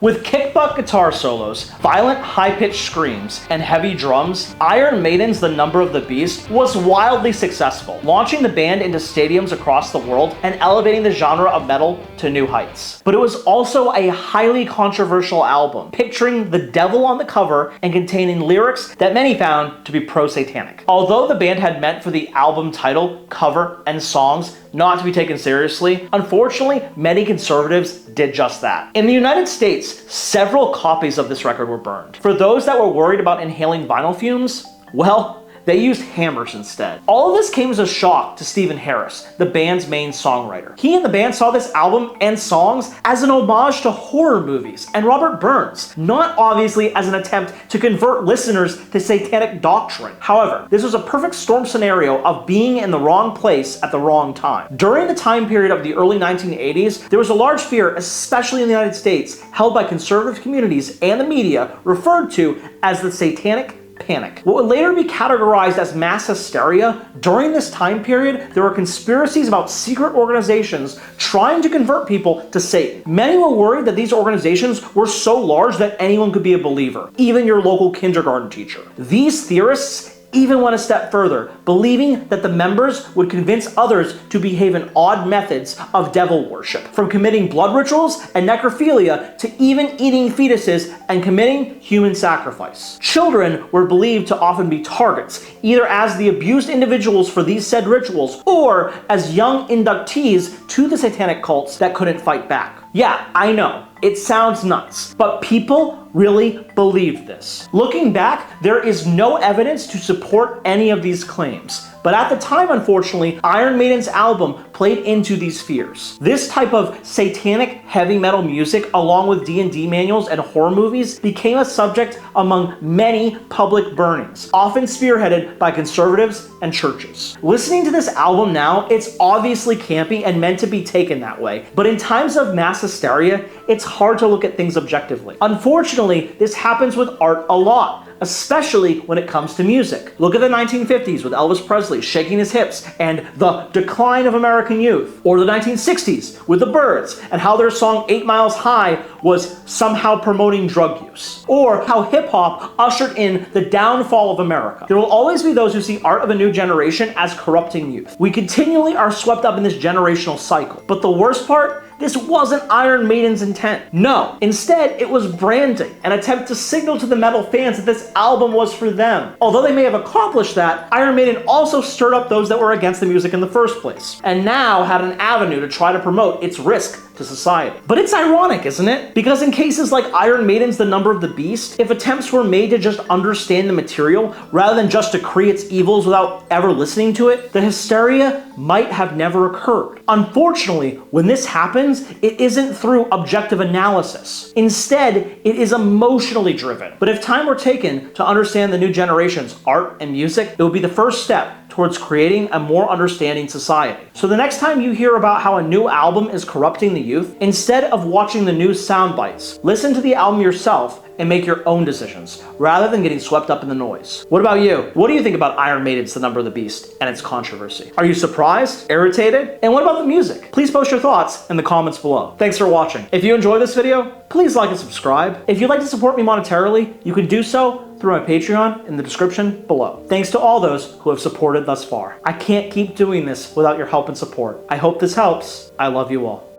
With kick butt guitar solos, violent high-pitched screams, and heavy drums, Iron Maiden's The Number of the Beast was wildly successful, launching the band into stadiums across the world and elevating the genre of metal to new heights. But it was also a highly controversial album, picturing the devil on the cover and containing lyrics that many found to be pro-satanic. Although the band had meant for the album title, cover, and songs not to be taken seriously, unfortunately, many conservatives did just that. In the United States, several copies of this record were burned. For those that were worried about inhaling vinyl fumes, well, they used hammers instead. All of this came as a shock to Stephen Harris, the band's main songwriter. He and the band saw this album and songs as an homage to horror movies and Robert Burns, not obviously as an attempt to convert listeners to satanic doctrine. However, this was a perfect storm scenario of being in the wrong place at the wrong time. During the time period of the early 1980s, there was a large fear, especially in the United States, held by conservative communities and the media, referred to as the Satanic Panic. What would later be categorized as mass hysteria, during this time period, there were conspiracies about secret organizations trying to convert people to Satan. Many were worried that these organizations were so large that anyone could be a believer, even your local kindergarten teacher. These theorists even went a step further, believing that the members would convince others to behave in odd methods of devil worship, from committing blood rituals and necrophilia to even eating fetuses and committing human sacrifice. Children were believed to often be targets, either as the abused individuals for these said rituals or as young inductees to the satanic cults that couldn't fight back. Yeah, I know, it sounds nuts, but people really believed this. Looking back, there is no evidence to support any of these claims. But at the time, unfortunately, Iron Maiden's album played into these fears. This type of satanic heavy metal music, along with D&D manuals and horror movies, became a subject among many public burnings, often spearheaded by conservatives and churches. Listening to this album now, it's obviously campy and meant to be taken that way, but in times of mass hysteria, it's hard to look at things objectively. Unfortunately, this happens with art a lot, especially when it comes to music. Look at the 1950s with Elvis Presley shaking his hips and the decline of American youth. Or the 1960s with the Byrds and how their song 8 Miles High was somehow promoting drug use. Or how hip-hop ushered in the downfall of America. There will always be those who see art of a new generation as corrupting youth. We continually are swept up in this generational cycle. But the worst part, this wasn't Iron Maiden's intent. No, instead it was branding, an attempt to signal to the metal fans that this album was for them. Although they may have accomplished that, Iron Maiden also stirred up those that were against the music in the first place, and now had an avenue to try to promote its risk to society. But it's ironic, isn't it? Because in cases like Iron Maiden's The Number of the Beast, if attempts were made to just understand the material rather than just decree its evils without ever listening to it, the hysteria might have never occurred. Unfortunately, when this happens, it isn't through objective analysis. Instead, it is emotionally driven. But if time were taken to understand the new generation's art and music, it would be the first step towards creating a more understanding society. So the next time you hear about how a new album is corrupting the youth, instead of watching the news sound bites, listen to the album yourself and make your own decisions, rather than getting swept up in the noise. What about you? What do you think about Iron Maiden's The Number of the Beast and its controversy? Are you surprised? Irritated? And what about the music? Please post your thoughts in the comments below. Thanks for watching. If you enjoyed this video, please like and subscribe. If you'd like to support me monetarily, you can do so through my Patreon in the description below. Thanks to all those who have supported thus far. I can't keep doing this without your help and support. I hope this helps. I love you all.